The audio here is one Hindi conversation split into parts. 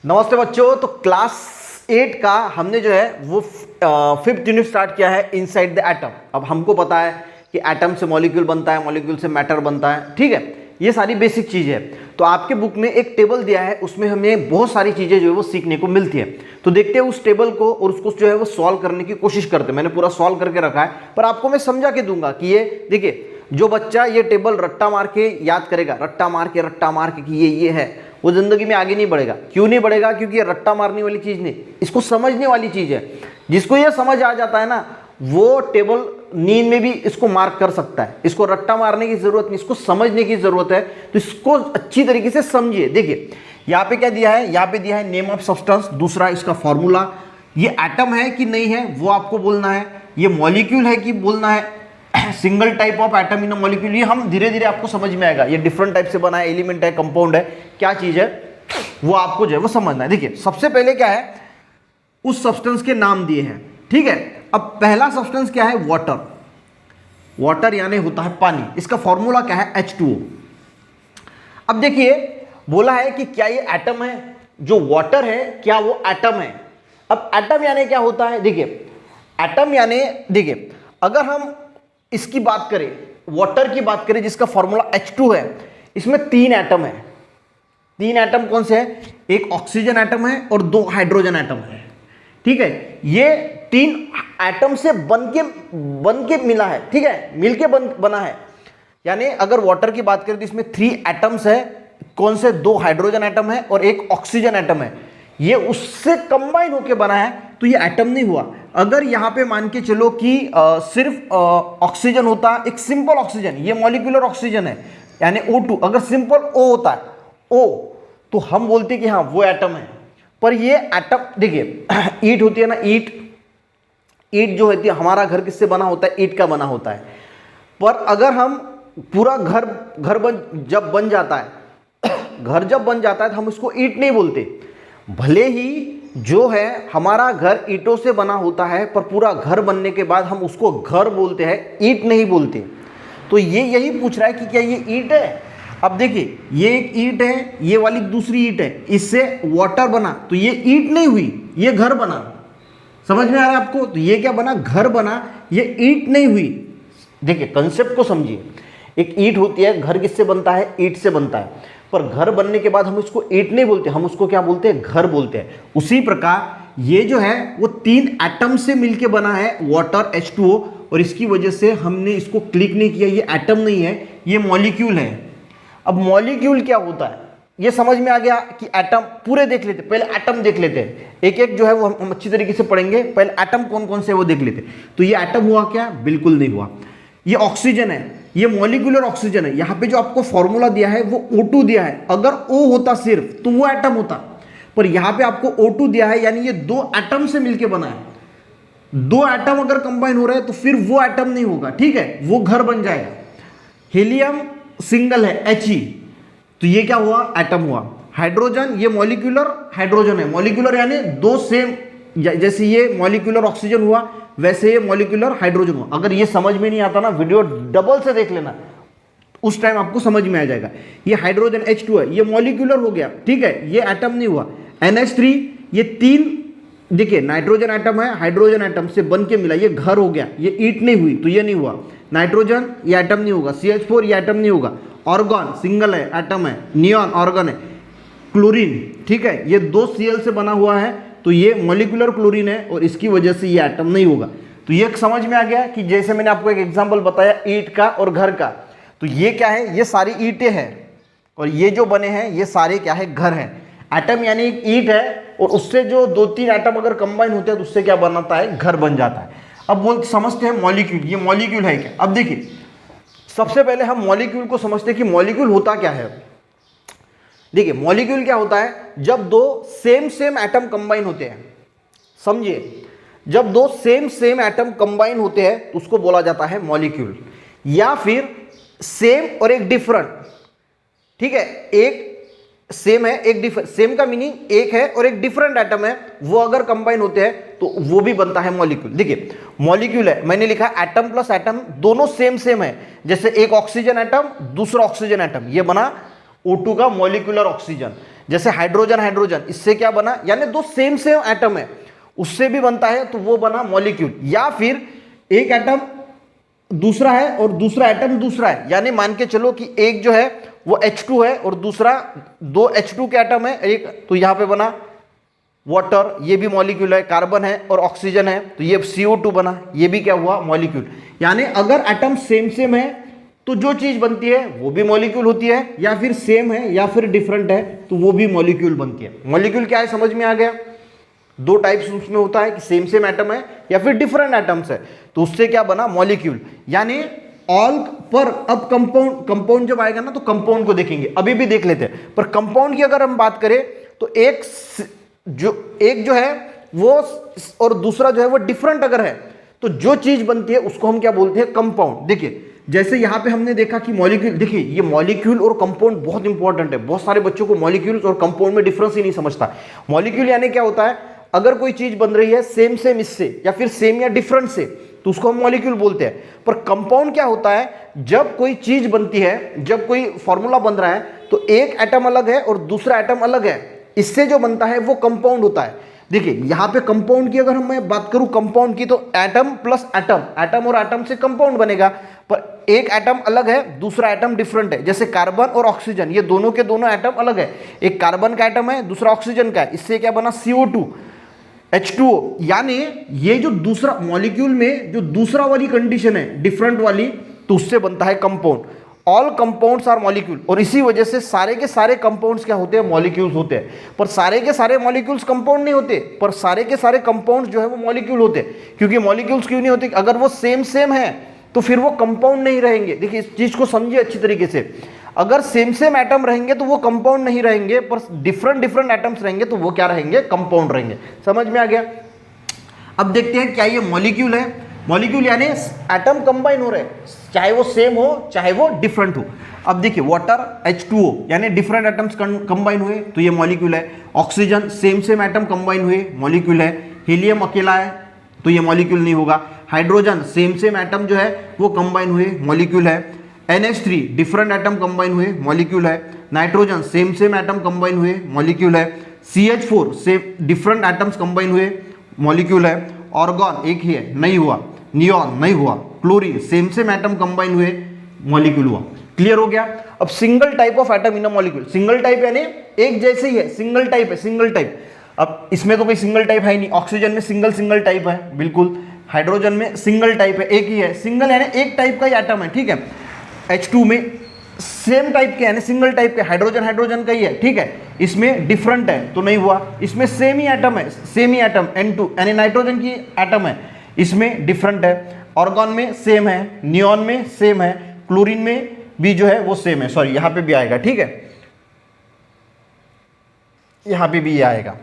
नमस्ते बच्चों। तो क्लास 8 का हमने जो है वो 5th यूनिट स्टार्ट किया है इनसाइड द एटम। अब हमको पता है कि एटम से मॉलिक्यूल बनता है, मॉलिक्यूल से मैटर बनता है, ठीक है। ये सारी बेसिक चीज़ें है। तो आपके बुक में एक टेबल दिया है, उसमें हमें बहुत सारी चीज़ें जो है वो सीखने को मिलती है। तो देखते हैं उस टेबल को और उसको जो है वो सॉल्व करने की कोशिश करते हैं। मैंने पूरा सॉल्व करके रखा है, पर आपको मैं समझा के दूंगा कि ये देखिए, जो बच्चा ये टेबल रट्टा मार के याद करेगा, रट्टा मार के कि ये है, वो जिंदगी में आगे नहीं बढ़ेगा। क्यों नहीं बढ़ेगा? क्योंकि ये रट्टा मारने वाली चीज नहीं, इसको समझने वाली चीज है। जिसको ये समझ आ जाता है ना, वो टेबल नींद में भी इसको मार्क कर सकता है। इसको रट्टा मारने की जरूरत नहीं, इसको समझने की जरूरत है। तो इसको अच्छी तरीके से समझिए। देखिए यहाँ पे क्या दिया है, यहाँ पे दिया है नेम ऑफ सब्सटेंस, दूसरा इसका फॉर्मूला। ये एटम है कि नहीं है वो आपको बोलना है। ये मॉलिक्यूल है कि बोलना है, single type of atom in a molecule. ये हम धीरे धीरे आपको समझ में आएगा। ये डिफरेंट टाइप से बना है, एलिमेंट है, कंपाउंड है, क्या चीज है वो आपको जो है वो समझना है। देखिए सबसे पहले क्या है, उस सब्सटेंस के नाम दिए हैं, ठीक है। अब पहला सब्सटेंस क्या है, वाटर। वाटर यानी होता है पानी। इसका फॉर्मूला क्या है, H2O। अब देखिए बोला है कि क्या ये एटम है, जो वाटर है क्या वो एटम है। अब एटम यानी क्या होता है, देखिए एटम यानी, देखिए अगर हम इसकी बात करें, वाटर की बात करें जिसका फॉर्मूला H2 है, इसमें 3 एटम है। 3 एटम कौन से हैं? एक ऑक्सीजन एटम है और 2 हाइड्रोजन एटम है, ठीक है। ये 3 एटम से बन के मिला है, ठीक है, मिलके बना है। यानी अगर वाटर की बात करें तो इसमें 3 एटम्स है। कौन से? 2 हाइड्रोजन एटम है और एक ऑक्सीजन एटम है। ये उससे कंबाइन होके बना है, तो ये एटम नहीं हुआ। अगर यहां पे मान के चलो कि सिर्फ ऑक्सीजन होता, एक सिंपल ऑक्सीजन, ये मॉलिक्यूलर ऑक्सीजन है यानी O2, अगर सिंपल O होता है, O, तो हम बोलते कि हाँ वो एटम है। पर ये एटम, देखिए ईट होती है ना, ईट जो होती है, हमारा घर किससे बना होता है? ईट का बना होता है। पर अगर हम पूरा जब बन जाता है घर जब बन जाता है तो हम उसको ईट नहीं बोलते। भले ही जो है हमारा घर ईंटों से बना होता है, पर पूरा घर बनने के बाद हम उसको घर बोलते हैं, ईंट नहीं बोलते। तो ये यही पूछ रहा है कि क्या ये ईंट है। अब देखिए ये एक ईंट है, ये वाली दूसरी ईंट है, इससे वाटर बना, तो ये ईंट नहीं हुई, ये घर बना। समझ में आ रहा है आपको? तो ये क्या बना? घर बना, ये ईंट नहीं हुई। देखिए कंसेप्ट को समझिए। एक ईंट होती है, घर किससे बनता है? ईंट से बनता है। पर घर बनने के बाद हम उसको ईंट नहीं बोलते, हम उसको क्या बोलते हैं? घर बोलते हैं। उसी प्रकार ये जो है वो 3 एटम से मिलके बना है वाटर H2O, और इसकी वजह से हमने इसको क्लिक नहीं किया। ये एटम नहीं है, ये मॉलिक्यूल है। अब मॉलिक्यूल क्या होता है ये समझ में आ गया कि एटम पूरे देख लेते। पहले एटम देख लेते हैं, एक एक जो है वो हम अच्छी तरीके से पढ़ेंगे। पहले एटम कौन कौन से वो देख लेते। तो ये एटम हुआ क्या? बिल्कुल नहीं हुआ। ये ऑक्सीजन है, ये मॉलिक्यूलर ऑक्सीजन है। यहां पे जो आपको फॉर्मूला दिया है वो O2 दिया है। अगर O होता सिर्फ तो वो एटम होता, पर यहां पे आपको O2 दिया है, यानी ये 2 एटम से मिलके बना है। 2 एटम अगर कंबाइन हो रहे हैं तो फिर वो एटम नहीं होगा, ठीक है, वो घर बन जाएगा। हीलियम सिंगल है He, तो ये क्या हुआ? एटम हुआ। हाइड्रोजन, ये मॉलिक्यूलर हाइड्रोजन है। मॉलिक्यूलर यानी 2 सेम, जैसे ये मॉलिक्यूलर ऑक्सीजन हुआ वैसे ये मॉलिक्यूलर हाइड्रोजन हुआ। अगर ये समझ में नहीं आता ना, वीडियो डबल से देख लेना, उस टाइम आपको समझ में आ जाएगा। ये हाइड्रोजन H2 है, ये मॉलिक्यूलर हो गया, ठीक है, ये एटम नहीं हुआ। NH3, ये 3, देखिए नाइट्रोजन एटम है, हाइड्रोजन एटम से बन के मिला, ये घर हो गया। ये ईट नहीं हुई तो ये नहीं हुआ। नाइट्रोजन, ये एटम नहीं होगा। CH4, ये एटम नहीं होगा। ऑर्गन सिंगल है, एटम है। नियॉन ऑर्गन है। क्लोरीन, ठीक है, ये 2 Cl से बना हुआ है, तो ये मॉलिक्यूलर क्लोरीन है और इसकी वजह से ये एटम नहीं होगा। तो ये समझ में आ गया कि जैसे मैंने आपको एक एग्जांपल बताया ईंट का और घर का, तो ये क्या है? ये सारी ईंटें हैं और ये जो बने हैं ये सारे क्या है? घर हैं। एटम यानी एक ईंट है और उससे जो 2-3 एटम अगर कंबाइन होते हैं तो उससे क्या बनाता है? घर बन जाता है। अब वो समझते हैं मॉलिक्यूल, ये मॉलिक्यूल है क्या। अब देखिए सबसे पहले हम मॉलिक्यूल को समझते हैं कि मॉलिक्यूल होता क्या है। देखिए मॉलिक्यूल क्या होता है? जब 2 सेम एटम कंबाइन होते हैं। समझिए, जब 2 सेम एटम कंबाइन होते हैं तो उसको बोला जाता है मॉलिक्यूल। या फिर सेम और एक डिफरेंट, ठीक है, एक सेम है एक डिफरेंट, सेम का मीनिंग एक है और एक डिफरेंट एटम है, वो अगर कंबाइन होते हैं तो वो भी बनता है मॉलिक्यूल। देखिए मॉलिक्यूल है, मैंने लिखा एटम प्लस एटम, दोनों सेम है। जैसे एक ऑक्सीजन एटम, दूसरा ऑक्सीजन एटम, ये बना O2 का मॉलिक्यूलर ऑक्सीजन। जैसे हाइड्रोजन हाइड्रोजन, इससे क्या बना, यानी दो सेम सेम एटम है उससे भी बनता है तो वो बना मॉलिक्यूल। या फिर एक एटम दूसरा है और दूसरा एटम दूसरा है, यानी मान के चलो कि एक जो है वो H2 है और दूसरा दो H2 के एटम है एक, तो यहां पे बना वाटर, ये भी मॉलिक्यूल है, कार्बन है और ऑक्सीजन है तो ये CO2 बना, ये भी क्या हुआ, मॉलिक्यूल। यानी अगर एटम सेम सेम है तो जो चीज बनती है वो भी मॉलिक्यूल होती है, या फिर सेम है या फिर डिफरेंट है तो वो भी मॉलिक्यूल बनती है। मॉलिक्यूल क्या है समझ में आ गया, दो टाइप्स उसमें होता है कि सेम सेम एटम है या फिर डिफरेंट एटम्स है, तो उससे क्या बना, मॉलिक्यूल। यानी ऑल पर अब कंपाउंड जब आएगा ना तो कंपाउंड को देखेंगे, अभी भी देख लेते हैं। पर कंपाउंड की अगर हम बात करें तो एक जो है वो और दूसरा जो है वो डिफरेंट अगर है तो जो चीज बनती है उसको हम क्या बोलते हैं, कंपाउंड। देखिए जैसे यहां पे हमने देखा कि मॉलिक्यूल, देखिए ये मॉलिक्यूल और कंपाउंड बहुत इंपॉर्टेंट है, बहुत सारे बच्चों को मॉलिक्यूल्स और कंपाउंड में डिफरेंस ही नहीं समझता। मॉलिक्यूल यानी क्या होता है, अगर कोई चीज बन रही है सेम सेम इससे या फिर सेम या डिफरेंट से तो उसको हम मॉलिक्यूल बोलते हैं। पर कंपाउंड क्या होता है, जब कोई चीज बनती है, जब कोई फॉर्मूला बन रहा है तो एक एटम अलग है और दूसरा एटम अलग है, इससे जो बनता है वो कंपाउंड होता है। देखिए यहां पे कंपाउंड की अगर मैं बात करूं कंपाउंड की, तो एटम प्लस एटम, एटम और एटम से कंपाउंड बनेगा। पर एक एटम अलग है दूसरा एटम डिफरेंट है, जैसे कार्बन और ऑक्सीजन, ये दोनों के दोनों एटम अलग है, एक कार्बन का एटम है दूसरा ऑक्सीजन का है, इससे क्या बना, CO2 H2O। यानी ये जो दूसरा मॉलिक्यूल में जो दूसरा वाली कंडीशन है डिफरेंट वाली, तो उससे बनता है compound. All compounds are molecule, और इसी वजह से सारे के सारे कंपाउंड्स क्या होते हैं, मॉलिक्यूल्स होते हैं। पर सारे के सारे मॉलिक्यूल्स कंपाउंड नहीं होते, पर सारे के सारे कंपाउंड्स जो है वो मॉलिक्यूल होते हैं। क्योंकि मॉलिक्यूल्स क्यों नहीं होते, अगर वो सेम सेम है तो फिर वो कंपाउंड नहीं रहेंगे। देखिए इस चीज को समझिए अच्छी तरीके से, अगर सेम सेम एटम रहेंगे तो वो कंपाउंड नहीं रहेंगे, पर डिफरेंट डिफरेंट एटम्स रहेंगे तो वो क्या रहेंगे, कंपाउंड रहेंगे। समझ में आ गया। अब देखते हैं क्या ये मॉलिक्यूल है। मॉलिक्यूल यानी एटम कंबाइन हो रहे हैं, चाहे वो सेम हो चाहे वो डिफरेंट हो। अब देखिए वाटर H2O यानी डिफरेंट एटम्स कंबाइन हुए तो ये मॉलिक्यूल है। Oxygen same same atom combine हुए, मॉलिक्यूल है। हीलियम अकेला है तो ये मॉलिक्यूल नहीं होगा। हाइड्रोजन सेम सेम एटम जो है वो कंबाइन हुए, मॉलिक्यूल है। NH3 डिफरेंट एटम कंबाइन हुए, मॉलिक्यूल है। Nitrogen same same atom combine हुए, मॉलिक्यूल है। CH4 same different atoms combine हुए, मॉलिक्यूल है। ऑर्गन एक ही है, नहीं हुआ। नियॉन नहीं हुआ। Chlorine same same atom combine हुए, मॉलिक्यूल हुआ। क्लियर हो गया। अब single type of atom in a molecule, single type यानी एक जैसे ही है, सिंगल टाइप है, सिंगल टाइप। अब इसमें तो कोई सिंगल टाइप है ही नहीं। ऑक्सीजन में सिंगल टाइप है, बिल्कुल। हाइड्रोजन में सिंगल टाइप है, एक ही है। सिंगल यानी एक टाइप का ही एटम है, ठीक है। H2 में सेम टाइप के यानी सिंगल टाइप के, हाइड्रोजन का ही है, ठीक है। इसमें डिफरेंट है तो नहीं हुआ। इसमें सेम ही एटम है, सेम ही एटम N2 यानी नाइट्रोजन की एटम है, इसमें डिफरेंट है। ऑर्गन में सेम है, नियॉन में सेम है, क्लोरीन में भी जो है वो सेम है। सॉरी यहां पे भी आएगा, ठीक है, यहां पे भी ये आएगा,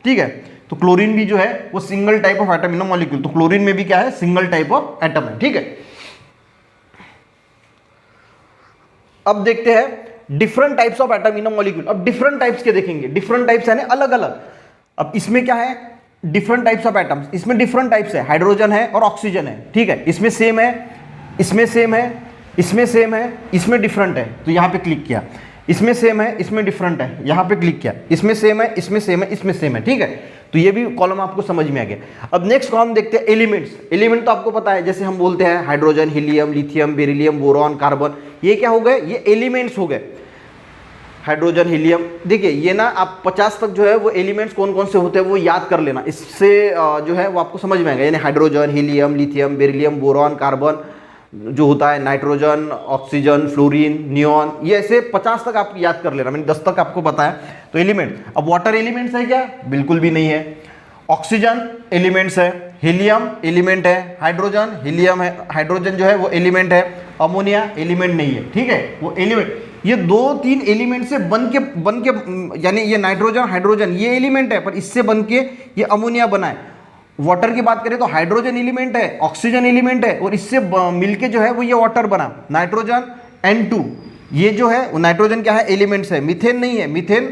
ठीक है। तो क्लोरीन भी जो है वो single type of atom in a molecule, तो क्लोरीन में भी क्या है, सिंगल टाइप ऑफ एटम है, ठीक है। अब देखते हैं different types of atom in a molecule. अब डिफरेंट टाइप्स के देखेंगे, डिफरेंट टाइप्स यानी अलग अलग। अब इसमें क्या है, डिफरेंट टाइप्स ऑफ एटम्स, इसमें डिफरेंट टाइप्स है, हाइड्रोजन है और ऑक्सीजन है, ठीक है। इसमें सेम है, इसमें सेम है, इसमें सेम है, इसमें डिफरेंट है, तो यहां पे क्लिक किया। इसमें सेम है, इसमें डिफरेंट है, यहां पे क्लिक किया। इसमें सेम है, इसमें सेम है, इसमें सेम है, ठीक है। तो ये भी कॉलम आपको समझ में आ गया। अब नेक्स्ट कॉलम देखते हैं एलिमेंट्स। एलिमेंट तो आपको पता है, जैसे हम बोलते हैं hydrogen, helium, lithium, beryllium, boron, carbon, ये क्या हो गए, ये एलिमेंट्स हो गए। हाइड्रोजन, हीलियम, देखिए ये ना आप 50 तक जो है वो एलिमेंट्स कौन कौन से होते हैं वो याद कर लेना, इससे जो है वो आपको समझ में आएगा। यानी hydrogen, helium, lithium, beryllium, boron, carbon जो होता है, नाइट्रोजन, ऑक्सीजन, फ्लोरीन, नियॉन, ये ऐसे 50 तक आप याद कर लेना। मैंने 10 तक आपको पता है। तो एलिमेंट, अब वाटर एलिमेंट्स है क्या, बिल्कुल भी नहीं है। ऑक्सीजन एलिमेंट्स है, हीलियम एलिमेंट है, हाइड्रोजन, हीलियम है, हाइड्रोजन जो है वो एलिमेंट है, अमोनिया एलिमेंट नहीं है, ठीक है। वो एलिमेंट, ये 2-3 एलिमेंट से बन के यानी ये नाइट्रोजन, हाइड्रोजन ये एलिमेंट है, पर इससे बन के ये अमोनिया बना है। वाटर की बात करें तो हाइड्रोजन एलिमेंट है, ऑक्सीजन एलिमेंट है, और इससे मिलके जो है वो ये वाटर बना, नाइट्रोजन N2। ये जो है नाइट्रोजन क्या है, एलिमेंट्स है। मीथेन नहीं है, मीथेन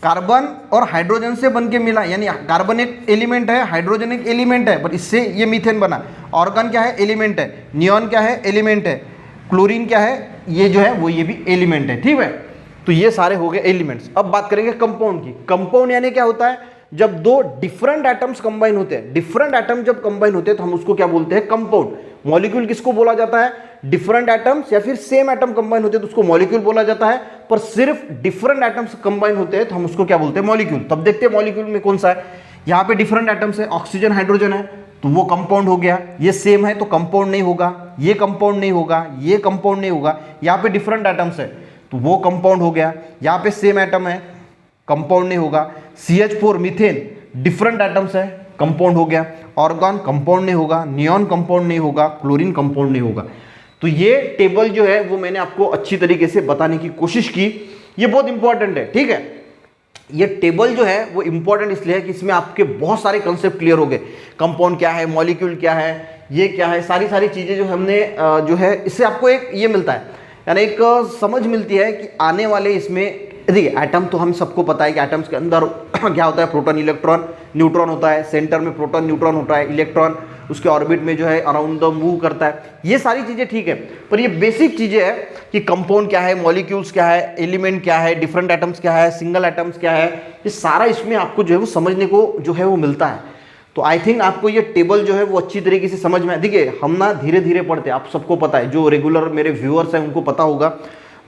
कार्बन और हाइड्रोजन से बन के मिला, यानी कार्बन एक एलिमेंट है, हाइड्रोजन एक एलिमेंट है, पर इससे ये मीथेन बना। ऑर्गन क्या है, एलिमेंट है। नियॉन क्या है, एलिमेंट है। क्लोरीन क्या है, ये जो है वो ये भी एलिमेंट है, ठीक है। तो ये सारे हो गए एलिमेंट्स। अब बात करेंगे कंपाउंड की। कंपाउंड यानी क्या होता है, जब दो डिफरेंट एटम्स कंबाइन होते हैं, डिफरेंट एटम जब कंबाइन होते हैं तो हम उसको क्या बोलते हैं, कंपाउंड। मॉलिक्यूल किसको बोला जाता है, डिफरेंट एटम्स या फिर सेम एटम कंबाइन होते हैं तो उसको मॉलिक्यूल बोला जाता है, पर सिर्फ डिफरेंट एटम्स कंबाइन होते हैं तो हम उसको क्या बोलते हैं, मॉलिक्यूल। तब देखते हैं मॉलिक्यूल में कौन सा है, यहाँ पे डिफरेंट एटम्स है, ऑक्सीजन हाइड्रोजन है तो वो कंपाउंड हो गया, ये सेम है तो कंपाउंड नहीं होगा, ये कंपाउंड नहीं होगा, ये कंपाउंड नहीं होगा। यहाँ पे डिफरेंट एटम्स है तो वो कंपाउंड हो गया, यहाँ पे सेम एटम है कंपाउंड नहीं होगा। CH4 मीथेन डिफरेंट एटम्स है, कंपाउंड हो गया। ऑर्गन कंपाउंड नहीं होगा, नियॉन कंपाउंड नहीं होगा, क्लोरीन कंपाउंड नहीं होगा। तो ये टेबल जो है वो मैंने आपको अच्छी तरीके से बताने की कोशिश की, ये बहुत इंपॉर्टेंट है, ठीक है। ये टेबल जो है वो इंपॉर्टेंट इसलिए है कि इसमें आपके बहुत सारे कंसेप्ट क्लियर हो गए। कंपाउंड क्या है, मॉलिक्यूल क्या है, ये क्या है, सारी चीजें जो हमने जो है इससे आपको एक ये मिलता है, यानी एक समझ मिलती है कि आने वाले इसमें देखिए एटम तो हम सबको पता है कि एटम्स के अंदर क्या होता है, प्रोटॉन इलेक्ट्रॉन न्यूट्रॉन होता है, सेंटर में प्रोटॉन न्यूट्रॉन होता है, इलेक्ट्रॉन उसके ऑर्बिट में जो है अराउंड द मूव करता है। ये सारी चीजें ठीक है, पर ये बेसिक चीजें है कि कंपाउंड क्या है, मॉलिक्यूल्स क्या है, एलिमेंट क्या है, डिफरेंट एटम्स क्या है, सिंगल एटम्स क्या है, ये सारा इसमें आपको जो है वो समझने को जो है वो मिलता है। तो आई थिंक आपको ये टेबल जो है वो अच्छी तरीके से समझ में। देखिए हम ना धीरे धीरे पढ़ते हैं, आप सबको पता है, जो रेगुलर मेरे व्यूअर्स हैं उनको पता होगा,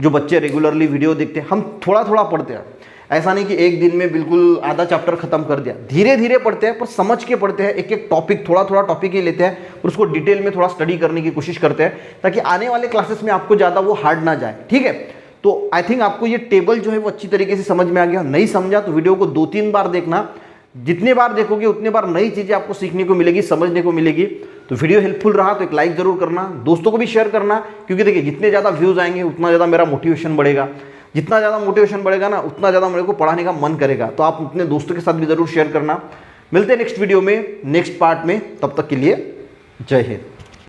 जो बच्चे रेगुलरली वीडियो देखते हैं, हम थोड़ा थोड़ा पढ़ते हैं। ऐसा नहीं कि एक दिन में बिल्कुल आधा चैप्टर खत्म कर दिया, धीरे धीरे पढ़ते हैं, पर समझ के पढ़ते हैं, एक एक टॉपिक थोड़ा थोड़ा टॉपिक ही लेते हैं और उसको डिटेल में थोड़ा स्टडी करने की कोशिश करते हैं, ताकि आने वाले क्लासेस में आपको ज़्यादा वो हार्ड ना जाए, ठीक है। तो आई थिंक आपको ये टेबल जो है वो अच्छी तरीके से समझ में आ गया। नहीं समझा तो वीडियो को 2-3 बार देखना, जितने बार देखोगे उतने बार नई चीज़ें आपको सीखने को मिलेगी, समझने को मिलेगी। तो वीडियो हेल्पफुल रहा तो एक लाइक जरूर करना, दोस्तों को भी शेयर करना, क्योंकि देखिए जितने ज़्यादा व्यूज़ आएंगे उतना ज़्यादा मेरा मोटिवेशन बढ़ेगा, जितना ज़्यादा मोटिवेशन बढ़ेगा ना उतना ज़्यादा मेरे को पढ़ाने का मन करेगा। तो आप अपने दोस्तों के साथ भी ज़रूर शेयर करना। मिलते हैं नेक्स्ट वीडियो में, नेक्स्ट पार्ट में, तब तक के लिए जय हिंद।